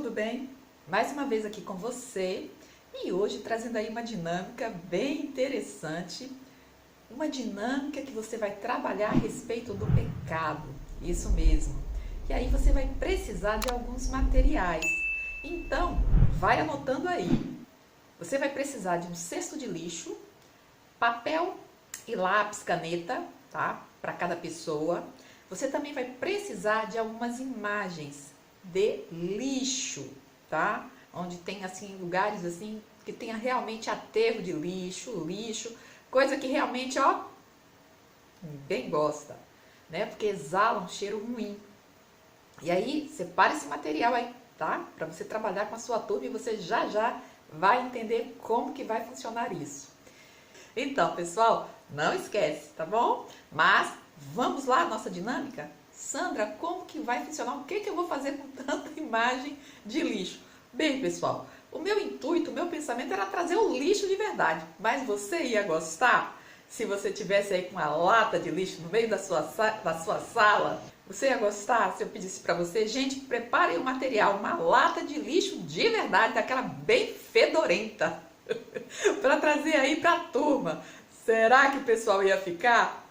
tudo bem? Mais uma vez aqui com você e hoje trazendo aí uma dinâmica bem interessante, uma dinâmica que você vai trabalhar a respeito do pecado, isso mesmo. E aí você vai precisar de alguns materiais, então vai anotando aí. Você vai precisar de um cesto de lixo, papel e lápis, caneta, tá? Para cada pessoa. Você também vai precisar de algumas imagens de lixo, tá? Onde tem assim lugares assim que tenha realmente aterro de lixo, coisa que realmente, ó, ninguém gosta, né? Porque exala um cheiro ruim. E aí, separa esse material aí, tá? Para você trabalhar com a sua turma e você já vai entender como que vai funcionar isso. Então, pessoal, não esquece, tá bom? Mas vamos lá, nossa dinâmica? Sandra, como que vai funcionar? O que eu vou fazer com tanta imagem de lixo? Bem, pessoal, o meu intuito, o meu pensamento era trazer o lixo de verdade. Mas você ia gostar se você tivesse aí com uma lata de lixo no meio da sua sala? Você ia gostar se eu pedisse para você? Gente, preparem o material, uma lata de lixo de verdade, daquela bem fedorenta, para trazer aí para a turma. Será que o pessoal ia ficar?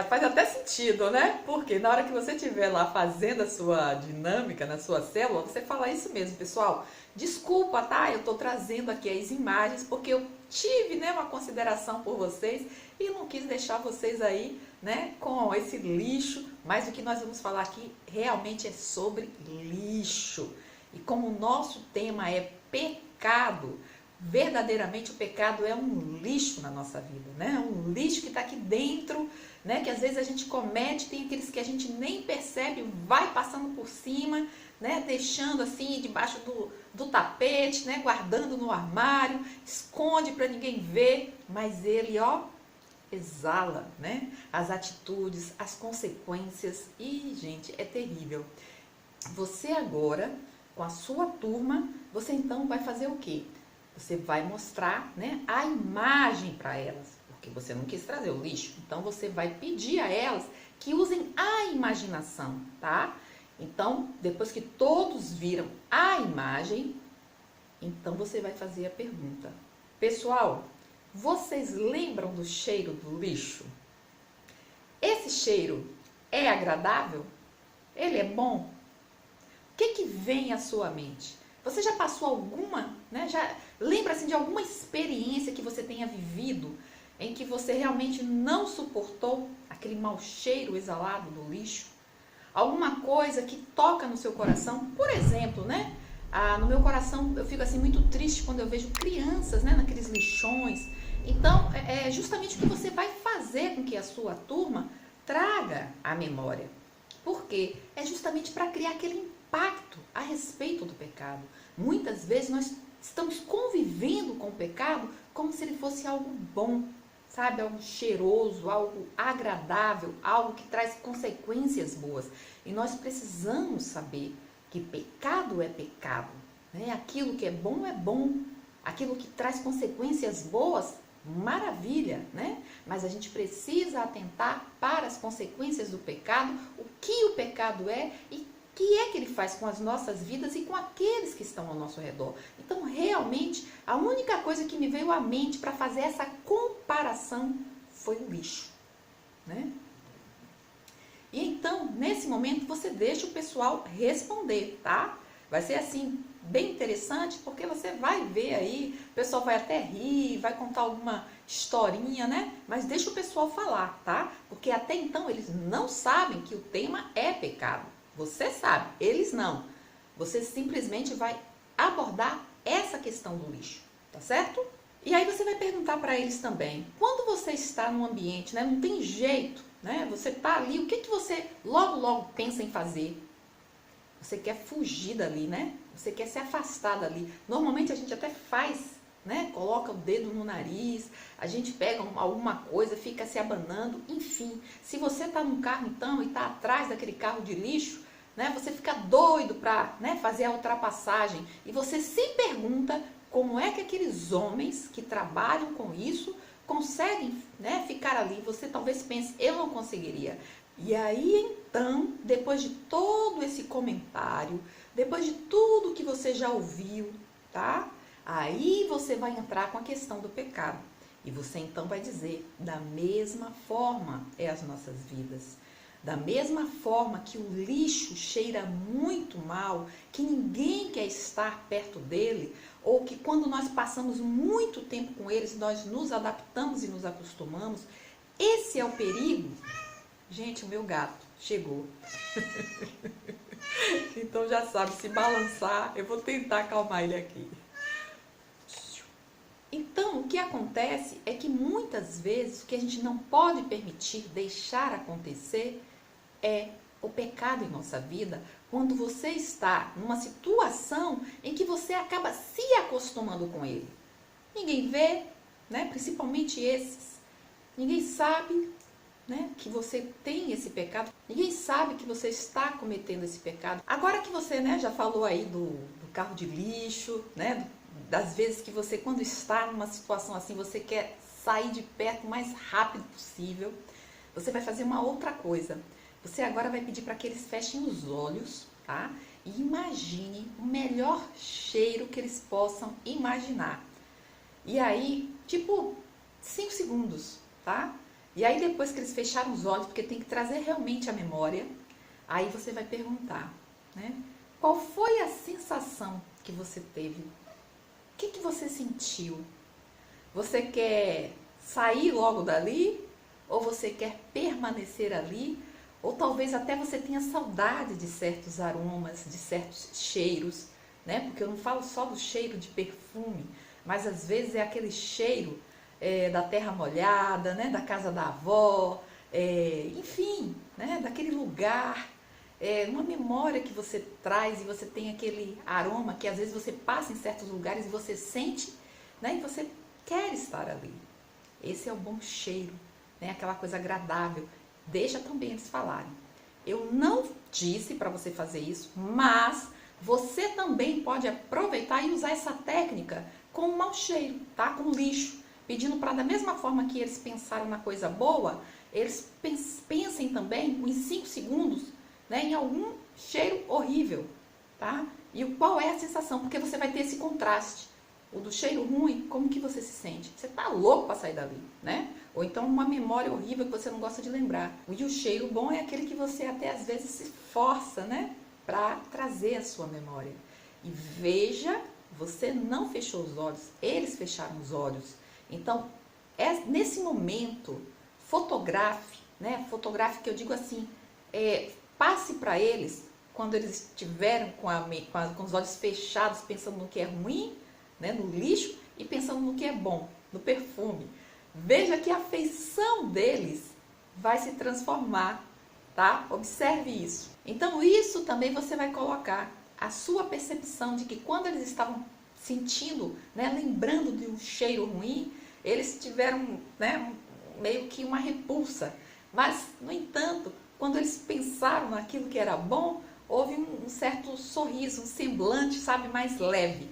Faz até sentido, né? Porque na hora que você estiver lá fazendo a sua dinâmica na sua célula, você fala isso mesmo, pessoal. Desculpa, tá? Eu tô trazendo aqui as imagens porque eu tive, né, uma consideração por vocês e não quis deixar vocês aí, né, com esse lixo. Mas o que nós vamos falar aqui realmente é sobre lixo. E como o nosso tema é pecado, verdadeiramente o pecado é um lixo na nossa vida, né? Um lixo que está aqui dentro, né? Que às vezes a gente comete, tem aqueles que a gente nem percebe, vai passando por cima, né? Deixando assim debaixo do tapete, né? Guardando no armário, esconde para ninguém ver, mas ele, ó, exala, né? As atitudes, as consequências e, gente, é terrível. Você agora, com a sua turma, você então vai fazer o quê? Você vai mostrar, né, a imagem para elas, porque você não quis trazer o lixo. Então, você vai pedir a elas que usem a imaginação, tá? Então, depois que todos viram a imagem, então você vai fazer a pergunta. Pessoal, vocês lembram do cheiro do lixo? Esse cheiro é agradável? Ele é bom? O que vem à sua mente? Você já passou alguma, né? Já lembra assim de alguma experiência que você tenha vivido em que você realmente não suportou aquele mau cheiro exalado do lixo? Alguma coisa que toca no seu coração? Por exemplo, né? No meu coração eu fico assim muito triste quando eu vejo crianças, né, naqueles lixões. Então, é justamente o que você vai fazer com que a sua turma traga à memória. Por quê? É justamente para criar aquele impacto a respeito do pecado. Muitas vezes nós estamos convivendo com o pecado como se ele fosse algo bom, sabe? Algo cheiroso, algo agradável, algo que traz consequências boas. E nós precisamos saber que pecado é pecado, né? Aquilo que é bom, aquilo que traz consequências boas, maravilha, né? Mas a gente precisa atentar para as consequências do pecado, o que o pecado é e o que é que ele faz com as nossas vidas e com aqueles que estão ao nosso redor. Então, realmente, a única coisa que me veio à mente para fazer essa comparação foi o lixo, né? E então, nesse momento, você deixa o pessoal responder, tá? Vai ser assim, bem interessante, porque você vai ver aí, o pessoal vai até rir, vai contar alguma historinha, né? Mas deixa o pessoal falar, tá? Porque até então eles não sabem que o tema é pecado. Você sabe, eles não. Você simplesmente vai abordar essa questão do lixo, tá certo? E aí você vai perguntar para eles também, quando você está num ambiente, né, não tem jeito, né? Você tá ali, o que você logo pensa em fazer? Você quer fugir dali, né? Você quer se afastar dali. Normalmente a gente até faz, né? Coloca o dedo no nariz, a gente pega alguma coisa, fica se abanando, enfim. Se você está num carro então e está atrás daquele carro de lixo, né? Você fica doido para, né, fazer a ultrapassagem e você se pergunta como é que aqueles homens que trabalham com isso conseguem, né, ficar ali. Você talvez pense, eu não conseguiria. E aí então, depois de todo esse comentário, depois de tudo que você já ouviu, tá? Aí você vai entrar com a questão do pecado. E você então vai dizer, da mesma forma é as nossas vidas. Da mesma forma que o lixo cheira muito mal, que ninguém quer estar perto dele, ou que quando nós passamos muito tempo com eles, nós nos adaptamos e nos acostumamos, esse é o perigo. Gente, o meu gato chegou. Então já sabe, se balançar, eu vou tentar acalmar ele aqui. Então, o que acontece é que muitas vezes o que a gente não pode permitir deixar acontecer é o pecado em nossa vida, quando você está numa situação em que você acaba se acostumando com ele. Ninguém vê, né? Principalmente esses. Ninguém sabe, né, que você tem esse pecado. Ninguém sabe que você está cometendo esse pecado. Agora que você, né, já falou aí do carro de lixo, né, das vezes que você, quando está numa situação assim, você quer sair de perto o mais rápido possível, você vai fazer uma outra coisa. Você agora vai pedir para que eles fechem os olhos, tá? E imagine o melhor cheiro que eles possam imaginar. E aí, tipo, 5 segundos, tá? E aí depois que eles fecharam os olhos, porque tem que trazer realmente a memória, aí você vai perguntar, né? Qual foi a sensação que você teve? O que você sentiu? Você quer sair logo dali? Ou você quer permanecer ali? Ou talvez até você tenha saudade de certos aromas, de certos cheiros, né? Porque eu não falo só do cheiro de perfume, mas às vezes é aquele cheiro da terra molhada, né? Da casa da avó, enfim, né? Daquele lugar, uma memória que você traz e você tem aquele aroma que às vezes você passa em certos lugares e você sente, né? E você quer estar ali. Esse é o bom cheiro, né? Aquela coisa agradável. Deixa também eles falarem. Eu não disse para você fazer isso, mas você também pode aproveitar e usar essa técnica com o mau cheiro, tá? Com o lixo. Pedindo para, da mesma forma que eles pensaram na coisa boa, eles pensem também, em 5 segundos, né, em algum cheiro horrível, tá? E qual é a sensação? Porque você vai ter esse contraste. O do cheiro ruim, como que você se sente? Você tá louco para sair dali, né? Ou então uma memória horrível que você não gosta de lembrar. E o cheiro bom é aquele que você até às vezes se força, né? Para trazer a sua memória. E veja, você não fechou os olhos, eles fecharam os olhos. Então, nesse momento, fotografe, né? Fotografe que eu digo assim, passe para eles, quando eles estiveram com os olhos fechados, pensando no que é ruim, né, no lixo, e pensando no que é bom, no perfume. Veja que a afeição deles vai se transformar, tá? Observe isso. Então, isso também você vai colocar a sua percepção de que quando eles estavam sentindo, né, lembrando de um cheiro ruim, eles tiveram, né, meio que uma repulsa. Mas, no entanto, quando eles pensaram naquilo que era bom, houve um certo sorriso, um semblante, sabe, mais leve.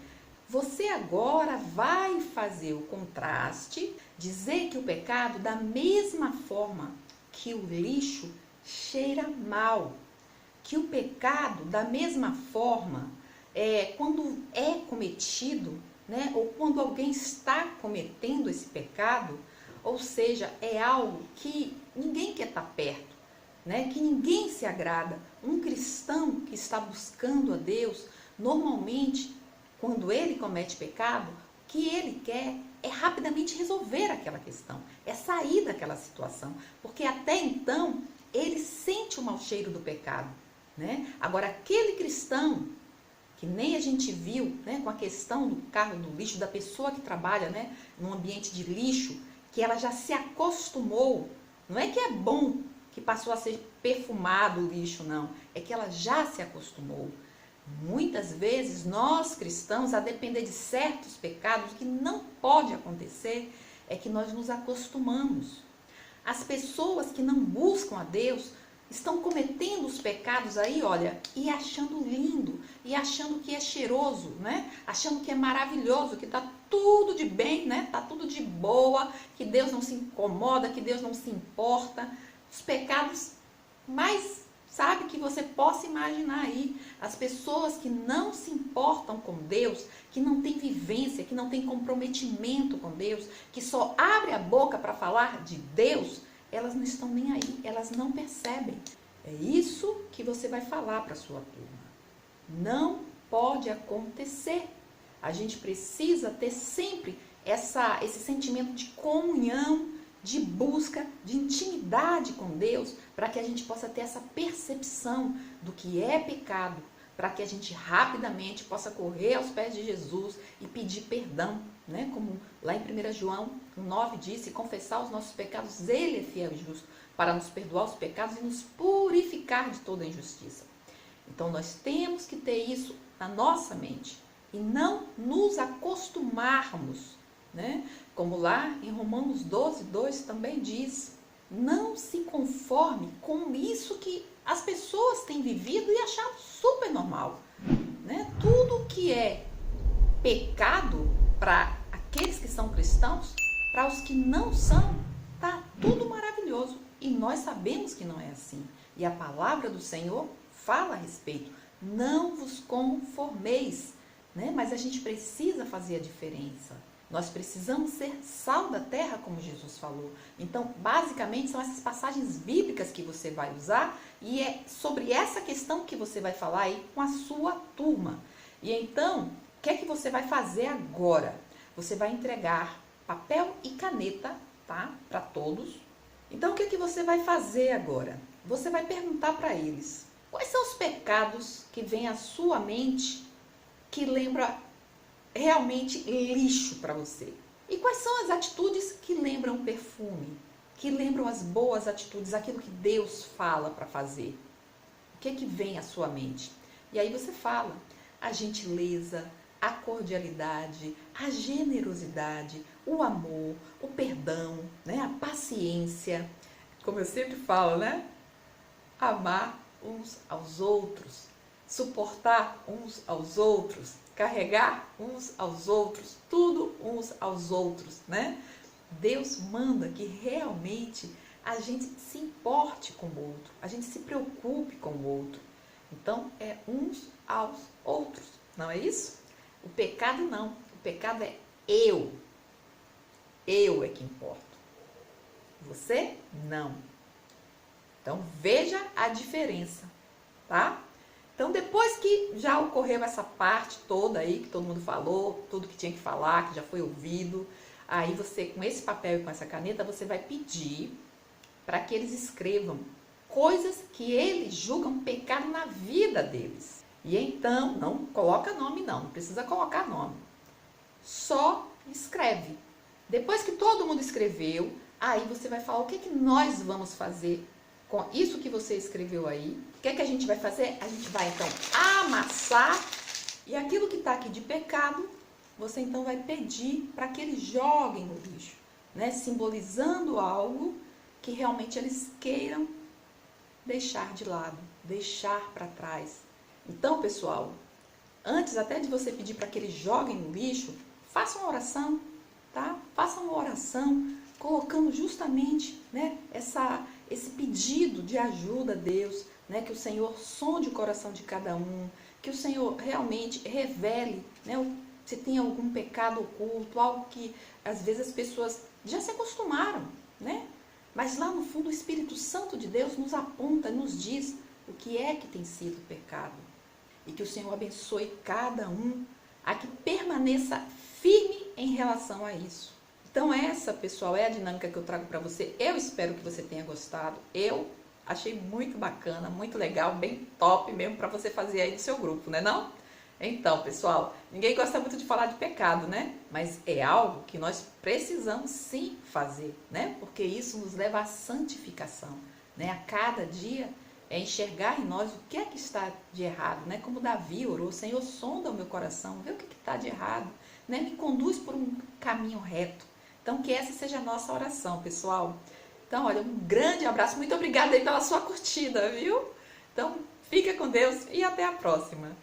Você agora vai fazer o contraste, dizer que o pecado, da mesma forma que o lixo, cheira mal. Que o pecado, da mesma forma, quando é cometido, né, ou quando alguém está cometendo esse pecado, ou seja, é algo que ninguém quer estar perto, né, que ninguém se agrada. Um cristão que está buscando a Deus, normalmente, quando ele comete pecado, o que ele quer é rapidamente resolver aquela questão, é sair daquela situação, porque até então ele sente o mau cheiro do pecado, né? Agora, aquele cristão, que nem a gente viu, né, com a questão do carro do lixo, da pessoa que trabalha, né, num ambiente de lixo, que ela já se acostumou, não é que é bom que passou a ser perfumado o lixo, não, é que ela já se acostumou. Muitas vezes nós cristãos, a depender de certos pecados, o que não pode acontecer é que nós nos acostumamos. As pessoas que não buscam a Deus estão cometendo os pecados aí, olha, e achando lindo, e achando que é cheiroso, né? Achando que é maravilhoso, que tá tudo de bem, né? Tá tudo de boa, que Deus não se incomoda, que Deus não se importa. Os pecados mais sabe, que você possa imaginar aí. As pessoas que não se importam com Deus, que não têm vivência, que não têm comprometimento com Deus, que só abre a boca para falar de Deus, elas não estão nem aí, elas não percebem. É isso que você vai falar para a sua turma. Não pode acontecer. A gente precisa ter sempre esse sentimento de comunhão, de busca, de intimidade com Deus, para que a gente possa ter essa percepção do que é pecado, para que a gente rapidamente possa correr aos pés de Jesus e pedir perdão, né? Como lá em 1 João 9 diz, se confessar os nossos pecados, Ele é fiel e justo para nos perdoar os pecados e nos purificar de toda injustiça. Então nós temos que ter isso na nossa mente e não nos acostumarmos, né? Como lá em Romanos 12, 2 também diz, não se conforme com isso que as pessoas têm vivido e achado super normal, né? Tudo que é pecado para aqueles que são cristãos, para os que não são, tá tudo maravilhoso. E nós sabemos que não é assim. E a palavra do Senhor fala a respeito. Não vos conformeis, né? Mas a gente precisa fazer a diferença. Nós precisamos ser sal da terra, como Jesus falou. Então, basicamente, são essas passagens bíblicas que você vai usar e é sobre essa questão que você vai falar aí com a sua turma. E então, o que é que você vai fazer agora? Você vai entregar papel e caneta, tá? Para todos. Então, o que é que você vai fazer agora? Você vai perguntar para eles, quais são os pecados que vêm à sua mente que lembra realmente lixo para você? E quais são as atitudes que lembram perfume, que lembram as boas atitudes, aquilo que Deus fala para fazer? O que é que vem à sua mente? E aí você fala a gentileza, a cordialidade, a generosidade, o amor, o perdão, né? A paciência, como eu sempre falo, né? Amar uns aos outros, suportar uns aos outros, carregar uns aos outros, tudo uns aos outros, né? Deus manda que realmente a gente se importe com o outro, a gente se preocupe com o outro. Então, é uns aos outros, não é isso? O pecado não, o pecado é eu. Eu é que importo. Você não. Então, veja a diferença, tá? Então, depois que já ocorreu essa parte toda aí, que todo mundo falou, tudo que tinha que falar, que já foi ouvido, aí você, com esse papel e com essa caneta, você vai pedir para que eles escrevam coisas que eles julgam pecado na vida deles. E então, não coloca nome não precisa colocar nome. Só escreve. Depois que todo mundo escreveu, aí você vai falar o que é que nós vamos fazer com isso que você escreveu aí. O que é que a gente vai fazer? A gente vai então amassar e aquilo que está aqui de pecado, você então vai pedir para que eles joguem no lixo, né? Simbolizando algo que realmente eles queiram deixar de lado, deixar para trás. Então, pessoal, antes até de você pedir para que eles joguem no lixo, faça uma oração, tá? Faça uma oração colocando justamente, né, esse pedido de ajuda a Deus, né, que o Senhor sonde o coração de cada um, que o Senhor realmente revele, né, se tem algum pecado oculto, algo que às vezes as pessoas já se acostumaram, né? Mas lá no fundo o Espírito Santo de Deus nos aponta, nos diz o que é que tem sido pecado. E que o Senhor abençoe cada um a que permaneça firme em relação a isso. Então essa, pessoal, é a dinâmica que eu trago para você. Eu espero que você tenha gostado. Eu achei muito bacana, muito legal, bem top mesmo para você fazer aí no seu grupo, né não? Então, pessoal, ninguém gosta muito de falar de pecado, né? Mas é algo que nós precisamos sim fazer, né? Porque isso nos leva à santificação, né? A cada dia é enxergar em nós o que é que está de errado, né? Como Davi orou, Senhor, sonda o meu coração, vê o que está de errado, né? Me conduz por um caminho reto. Então, que essa seja a nossa oração, pessoal. Então, olha, um grande abraço, muito obrigada aí pela sua curtida, viu? Então, fica com Deus e até a próxima.